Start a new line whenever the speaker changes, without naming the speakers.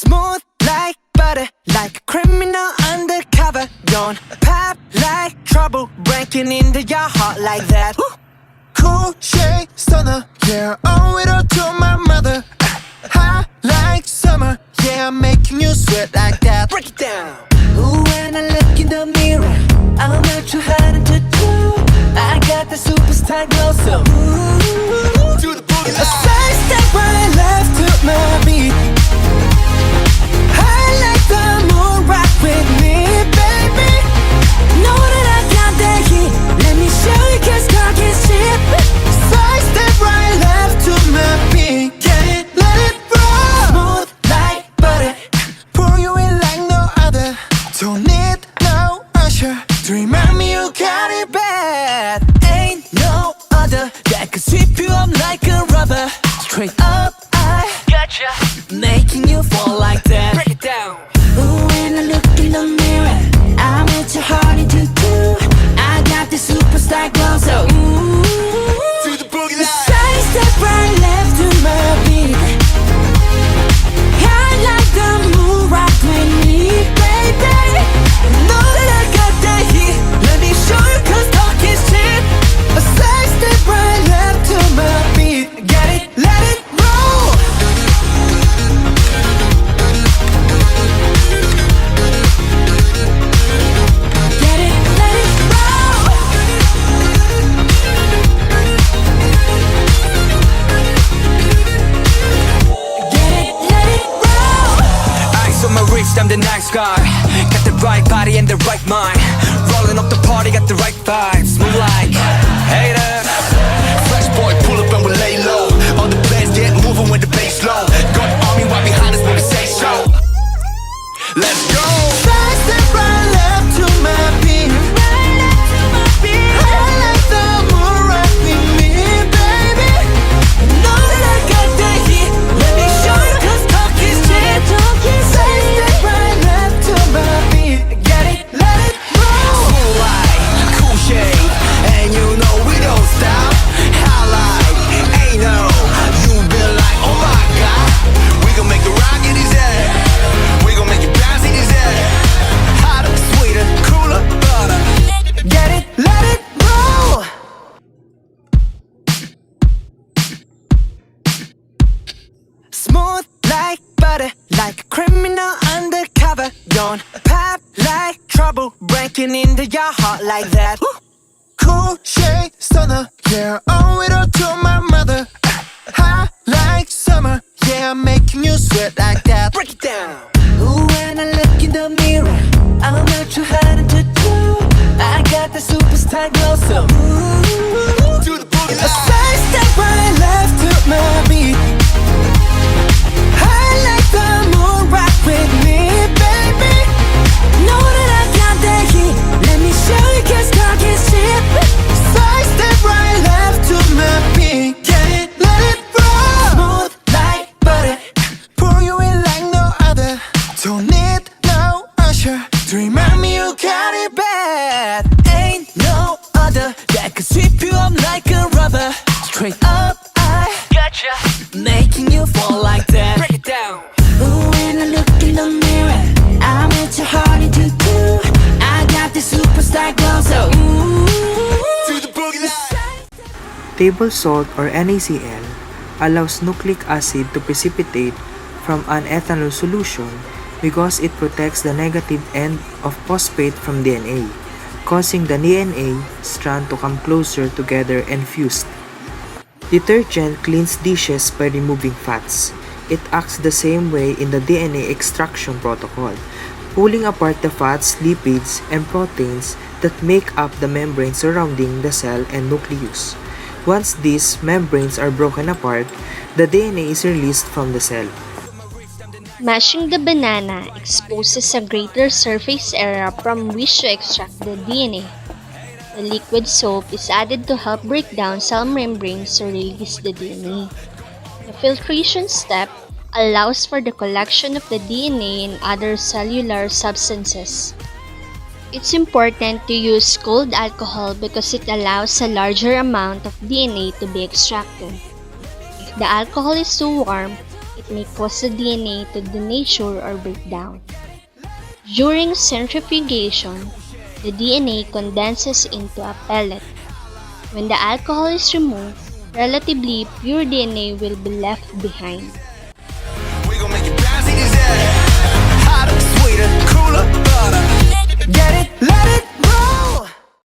Smooth like butter, like a criminal undercover. Don't pop like trouble, breaking into your heart like that.
Cool shade stunner, yeah, owe it all to my mother. Hot like summer, yeah, I'm making you sweat like that.
Break it down. Ooh, when I look in the mirror, I'm not too hard to do. I got the superstar glow, so ooh,
Do the boogie
a
line.
side step right left to my beat. I like the moon, rock with me, baby. Know that I got that heat. Let me show you, 'cause talk is cheap.
Side step right left to my beat. Get it, let it roll.
Smooth like butter.
Pour you in like no other. Don't need no usher to remind me you got it bad.
Ain't no other that could sweep you up like a rubber. Straight up, I gotcha, making you fall like that. Break it down. Ooh, when I look in the mirror, I'm at your heart into two. I got the superstar glow, so ooh,
Do the boogie line.
side step right left to my beat. I like the moon, rock with me, baby. Know that I got that heat. Let me show you, 'cause talk is cheap.
A side step right left to my beat.
Get it, let it roll. Get it, let it roll. Get it, let it roll.
Eyes on my wrist, I'm the nice guy. Got the right body and the right mind. Rolling up the party, got the right vibes. Move like haters.
Fresh boy, pull up and we lay low. All the players get moving with the bass low. Got the army right behind us when we say so. Let's go. Side step right left to my beat. I like the moon rock with me, baby.
Know that I got that heat. Let me show you, 'cause talk is cheap.
Side step right left to my beat.
Get it, let it roll.
Cool light, cool shade, and you know we don't stop. Highlight, ain't no. You been like, oh my god.
We gon' make the rock in his head. We gon' make it bounce in his head.
Hotter, sweeter, cooler, butter.
Get it, let it roll. Smooth like butter, like a criminal undercover. Don't pop like trouble, breaking into your heart like that.
Cool shade stunner, yeah, owe it all to my mother. Hot like summer, yeah, I'm making you sweat like that.
Break it down. Ooh, when I look in the mirror, I'm not too hard to do. I got the superstar glow, so ooh,
Do the boogie
a
line.
side step right left to my beat. I like the moon, rock with me, baby. Know that I got that heat. Let me show you, 'cause talk is cheap.
Side step right left to my beat. Get it, let it roll.
Smooth like butter.
Pour you in like no other. Don't need no usher to remind me you got it bad.
Ain't no other that could sweep you up like a rubber. Straight up, I gotcha, making you fall like that.
Break it down.
Ooh, when I look in the mirror, I'm at your heart into two. I got the superstar glow, so ooh.
Do the boogie line.
Table salt or NaCl allows nucleic acid to precipitate from an ethanol solution because it protects the negative end of phosphate from DNA, causing the DNA strand to come closer together and fused. Detergent cleans dishes by removing fats. It acts the same way in the DNA extraction protocol, pulling apart the fats, lipids, and proteins that make up the membrane surrounding the cell and nucleus. Once these membranes are broken apart, the DNA is released from the cell.
Mashing the banana exposes a greater surface area from which to extract the DNA. The liquid soap is added to help break down cell membranes to release the DNA. The filtration step allows for the collection of the DNA and other cellular substances. It's important to use cold alcohol because it allows a larger amount of DNA to be extracted. If the alcohol is too warm, it it may cause the DNA to denature or break down. During centrifugation, the DNA condenses into a pellet. When the alcohol is removed, relatively pure DNA will be left behind.